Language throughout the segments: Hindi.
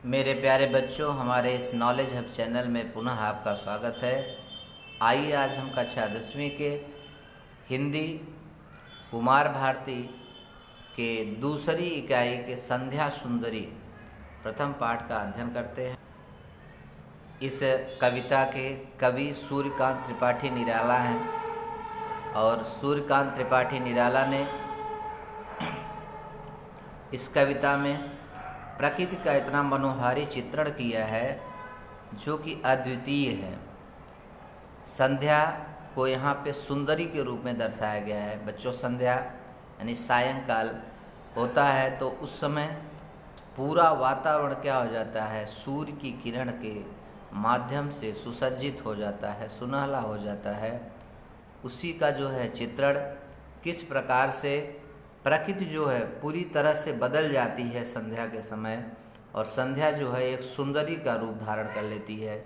मेरे प्यारे बच्चों, हमारे इस नॉलेज हब चैनल में पुनः आपका स्वागत है। आइए आज हम कक्षा 10वीं के हिंदी कुमार भारती के दूसरी इकाई के संध्या सुंदरी प्रथम पाठ का अध्ययन करते हैं। इस कविता के कवि सूर्यकांत त्रिपाठी निराला हैं और सूर्यकांत त्रिपाठी निराला ने इस कविता में प्रकृति का इतना मनोहारी चित्रण किया है जो कि अद्वितीय है। संध्या को यहाँ पे सुंदरी के रूप में दर्शाया गया है। बच्चों, संध्या यानी सायंकाल होता है तो उस समय पूरा वातावरण क्या हो जाता है, सूर्य की किरण के माध्यम से सुसज्जित हो जाता है, सुनहला हो जाता है। उसी का जो है चित्रण किस प्रकार से प्रकृति जो है पूरी तरह से बदल जाती है संध्या के समय, और संध्या जो है एक सुंदरी का रूप धारण कर लेती है,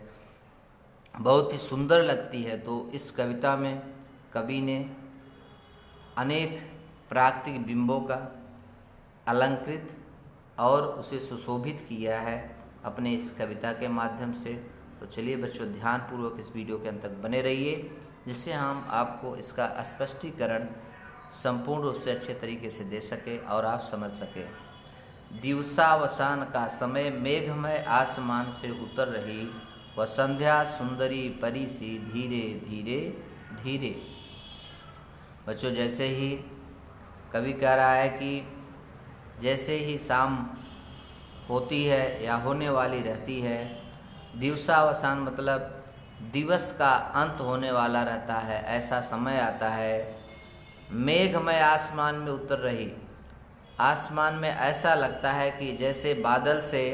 बहुत ही सुंदर लगती है। तो इस कविता में कवि ने अनेक प्राकृतिक बिंबों का अलंकृत और उसे सुशोभित किया है अपने इस कविता के माध्यम से। तो चलिए बच्चों, ध्यानपूर्वक इस वीडियो के अंत तक बने रहिए, जिससे हम आपको इसका स्पष्टीकरण संपूर्ण रूप से अच्छे तरीके से दे सके और आप समझ सके। दिवसावसान का समय मेघमय आसमान से उतर रही वह संध्या सुंदरी परी सी धीरे धीरे धीरे। बच्चों, जैसे ही कवि कह रहा है कि जैसे ही शाम होती है या होने वाली रहती है, दिवसावसान मतलब दिवस का अंत होने वाला रहता है, ऐसा समय आता है। मेघमय आसमान में उतर रही, आसमान में ऐसा लगता है कि जैसे बादल से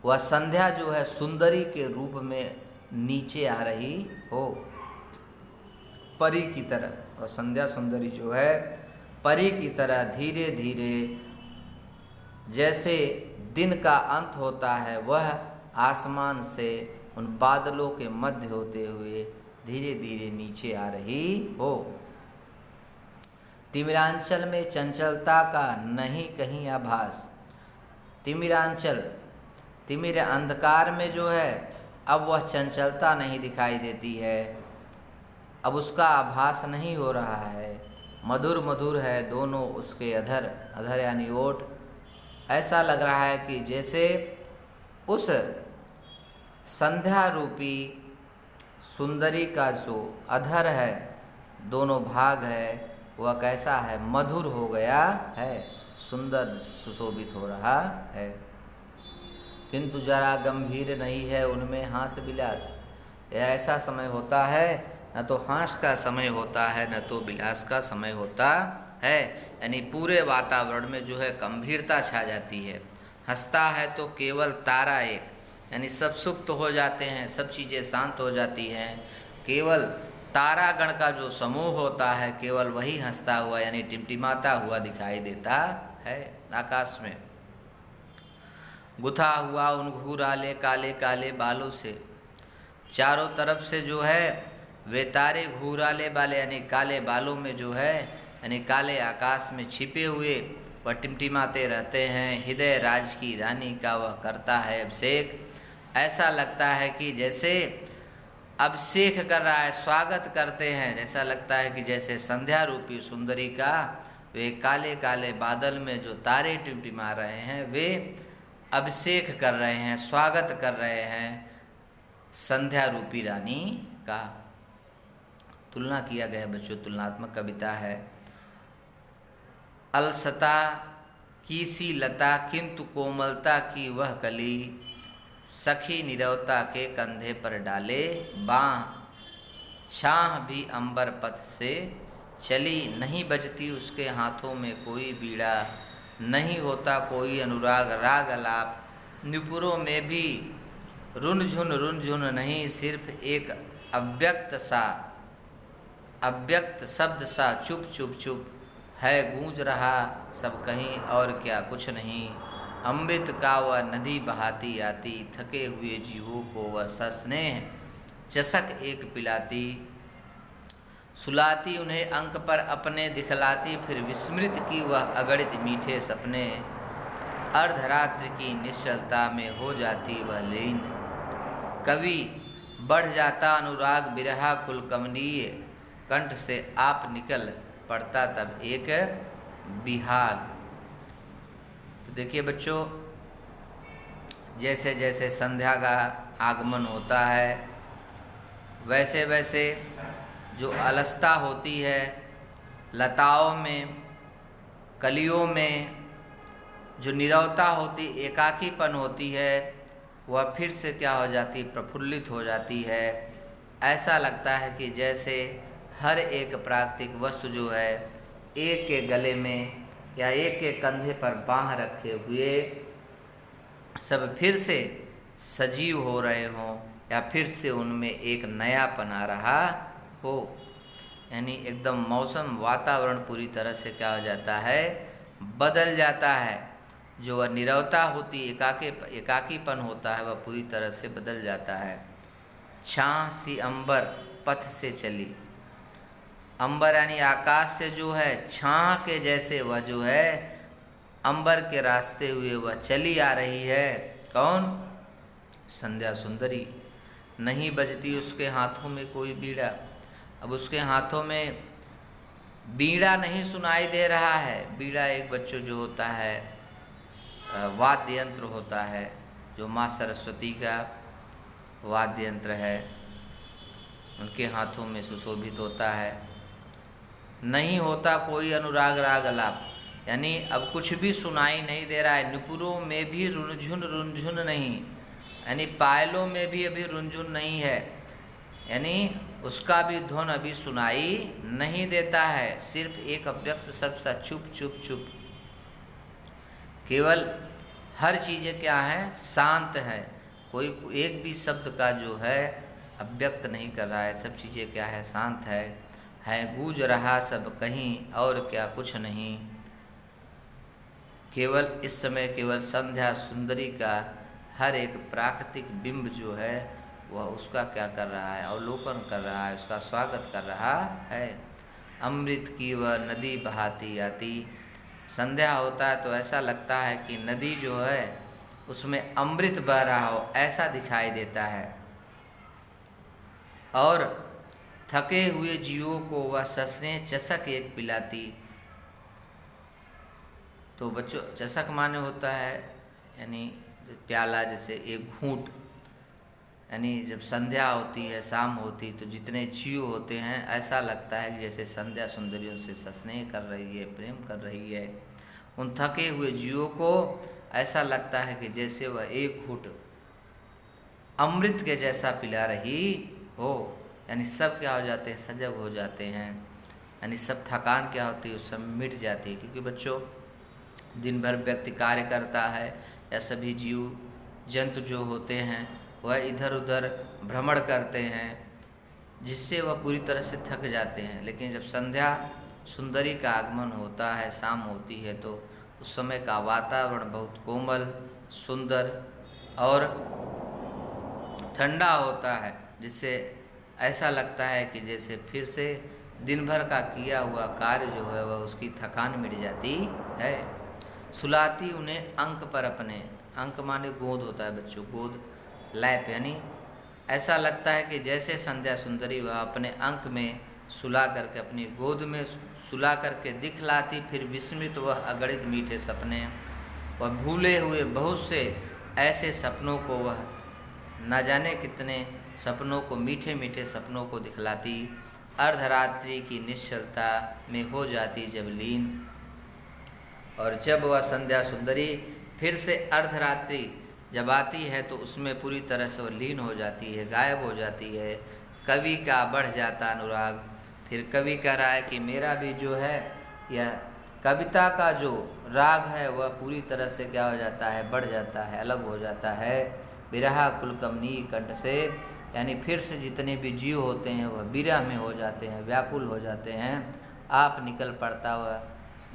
वह संध्या जो है सुंदरी के रूप में नीचे आ रही हो, परी की तरह। और संध्या सुंदरी जो है परी की तरह धीरे धीरे, जैसे दिन का अंत होता है वह आसमान से उन बादलों के मध्य होते हुए धीरे धीरे नीचे आ रही हो। तिमिरांचल में चंचलता का नहीं कहीं आभास। तिमिरांचल, तिमिर अंधकार में जो है अब वह चंचलता नहीं दिखाई देती है, अब उसका आभास नहीं हो रहा है। मधुर मधुर है दोनों उसके अधर, अधर यानी ओठ। ऐसा लग रहा है कि जैसे उस संध्या रूपी सुंदरी का जो अधर है, दोनों भाग है, वह कैसा है, मधुर हो गया है, सुंदर सुशोभित हो रहा है। किंतु जरा गंभीर नहीं है उनमें हास विलास। यह ऐसा समय होता है, न तो हास का समय होता है न तो विलास का समय होता है। यानी पूरे वातावरण में जो है गंभीरता छा जाती है। हंसता है तो केवल तारा एक, यानी सब सुप्त हो जाते हैं, सब चीज़ें शांत हो जाती हैं। केवल तारागण का जो समूह होता है केवल वही हंसता हुआ यानी टिमटिमाता हुआ दिखाई देता है आकाश में। गुथा हुआ उन घुराले काले काले बालों से, चारों तरफ से जो है वे तारे घुराले वाले यानी काले बालों में जो है यानी काले आकाश में छिपे हुए वह टिमटिमाते रहते हैं। हृदय राज की रानी का वह करता है अभिषेक। ऐसा लगता है कि जैसे अभिषेक कर रहा है, स्वागत करते हैं। जैसा लगता है कि जैसे संध्या रूपी सुंदरी का वे काले काले बादल में जो तारे टिमटिमा रहे हैं वे अभिषेक कर रहे हैं, स्वागत कर रहे हैं संध्या रूपी रानी का। तुलना किया गया बच्चों, तुलनात्मक कविता है। अलसता की सी लता किंतु कोमलता की वह कली, सखी निरवता के कंधे पर डाले बाँ, छाह भी अंबर पथ से चली, नहीं बजती उसके हाथों में कोई बीड़ा, नहीं होता कोई अनुराग राग अलाप, नुपुरों में भी रुनझुन नहीं, सिर्फ एक अव्यक्त शब्द सा चुप चुप चुप है, गूंज रहा सब कहीं और क्या कुछ नहीं। अमृत का वह नदी बहाती आती, थके हुए जीवों को वह सस्नेह चषक एक पिलाती, सुलाती उन्हें अंक पर अपने दिखलाती, फिर विस्मृत की वह अगणित मीठे सपने। अर्धरात्रि की निश्चलता में हो जाती वह लीन। कवि बढ़ जाता अनुराग बिरहा कुल कमनीय, कंठ से आप निकल पड़ता तब एक बिहाग। तो देखिए बच्चों, जैसे जैसे संध्या का आगमन होता है वैसे वैसे जो अलसता होती है लताओं में, कलियों में, जो नीरवता होती, एकाकीपन होती है, वह फिर से क्या हो जाती, प्रफुल्लित हो जाती है। ऐसा लगता है कि जैसे हर एक प्राकृतिक वस्तु जो है एक के गले में या एक के कंधे पर बाँह रखे हुए सब फिर से सजीव हो रहे हों, या फिर से उनमें एक नयापन आ रहा हो। यानी एकदम मौसम, वातावरण पूरी तरह से क्या हो जाता है, बदल जाता है। जो वह नीरवता होती, एकाकीपन होता है, वह पूरी तरह से बदल जाता है। छां सी अंबर पथ से चली, अंबर यानी आकाश से जो है छां के जैसे वह जो है अंबर के रास्ते हुए वह चली आ रही है। कौन? संध्या सुंदरी। नहीं बजती उसके हाथों में कोई बीड़ा। अब उसके हाथों में बीड़ा नहीं सुनाई दे रहा है। बीड़ा एक बच्चों जो होता है वाद्य यंत्र होता है, जो माँ सरस्वती का वाद्य यंत्र है, उनके हाथों में सुशोभित होता है। नहीं होता कोई अनुराग राग अलाप, यानी अब कुछ भी सुनाई नहीं दे रहा है। नुपुरों में भी रुनझुन नहीं, यानी पायलों में भी अभी रुनझुन नहीं है, यानी उसका भी ध्वन अभी सुनाई नहीं देता है। सिर्फ एक अव्यक्त शब्द सा चुप चुप चुप। केवल हर चीज़ें क्या हैं, शांत हैं। कोई एक भी शब्द का जो है अव्यक्त नहीं कर रहा है। सब चीज़ें क्या है, शांत है गूंज रहा सब कहीं, और क्या कुछ नहीं। केवल इस समय केवल संध्या सुंदरी का हर एक प्राकृतिक बिंब जो है वह उसका क्या कर रहा है, अवलोकन कर रहा है, उसका स्वागत कर रहा है। अमृत की वह नदी बहाती आती। संध्या होता है तो ऐसा लगता है कि नदी जो है उसमें अमृत बह रहा हो, ऐसा दिखाई देता है। और थके हुए जीवों को वह ससने चषक एक पिलाती। तो बच्चों, चषक माने होता है यानी प्याला, जैसे एक घूंट। यानी जब संध्या होती है, शाम होती, तो जितने जीव होते हैं ऐसा लगता है कि जैसे संध्या सुंदरियों से स्नेह कर रही है, प्रेम कर रही है। उन थके हुए जीवों को ऐसा लगता है कि जैसे वह एक घूंट अमृत के जैसा पिला रही हो। यानी सब क्या हो जाते हैं, सजग हो जाते हैं। यानी सब थकान क्या होती है उस समय मिट जाती है। क्योंकि बच्चों, दिन भर व्यक्ति कार्य करता है, या सभी जीव जंतु जो होते हैं वह इधर उधर भ्रमण करते हैं, जिससे वह पूरी तरह से थक जाते हैं। लेकिन जब संध्या सुंदरी का आगमन होता है, शाम होती है, तो उस समय का वातावरण बहुत कोमल, सुंदर और ठंडा होता है, जिससे ऐसा लगता है कि जैसे फिर से दिन भर का किया हुआ कार्य जो है वह उसकी थकान मिट जाती है। सुलाती उन्हें अंक पर अपने, अंक माने गोद होता है बच्चों, गोद लैप, यानी ऐसा लगता है कि जैसे संध्या सुंदरी वह अपने अंक में सुला करके, अपनी गोद में सुला करके दिखलाती। फिर विस्मृत वह अगणित मीठे सपने, वह भूले हुए बहुत से ऐसे सपनों को, वह न जाने कितने सपनों को, मीठे मीठे सपनों को दिखलाती। अर्धरात्रि की निश्चलता में हो जाती जब लीन। और जब वह संध्या सुंदरी फिर से अर्धरात्रि जब आती है तो उसमें पूरी तरह से वो लीन हो जाती है, गायब हो जाती है। कवि का बढ़ जाता अनुराग। फिर कवि कह रहा है कि मेरा भी जो है यह कविता का जो राग है वह पूरी तरह से क्या हो जाता है, बढ़ जाता है, अलग हो जाता है। बिरहा कुल कमनी कंठ से, यानी फिर से जितने भी जीव होते हैं वह विरह में हो जाते हैं, व्याकुल हो जाते हैं। आप निकल पड़ता हुआ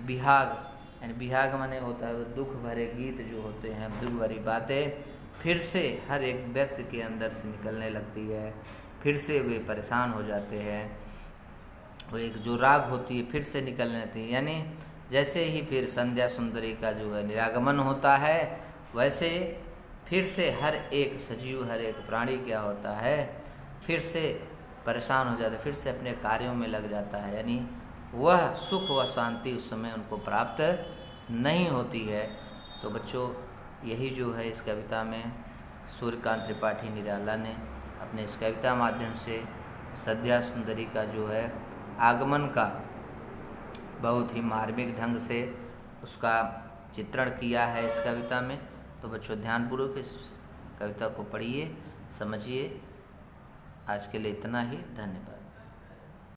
बिहाग, यानी बिहाग माने होता है दुख भरे गीत जो होते हैं, दुख भरी बातें फिर से हर एक व्यक्ति के अंदर से निकलने लगती है। फिर से वे परेशान हो जाते हैं। वो एक जो राग होती है फिर से निकलने लगती है। यानी जैसे ही फिर संध्या सुंदरी का जो है निरागमन होता है, वैसे फिर से हर एक सजीव, हर एक प्राणी क्या होता है, फिर से परेशान हो जाता है, फिर से अपने कार्यों में लग जाता है। यानी वह सुख व शांति उस समय उनको प्राप्त नहीं होती है। तो बच्चों, यही जो है इस कविता में सूर्यकांत त्रिपाठी निराला ने अपने इस कविता माध्यम से संध्या सुंदरी का जो है आगमन का बहुत ही मार्मिक ढंग से उसका चित्रण किया है इस कविता में। तो बच्चों, ध्यानपूर्वक इस कविता को पढ़िए, समझिए। आज के लिए इतना ही। धन्यवाद।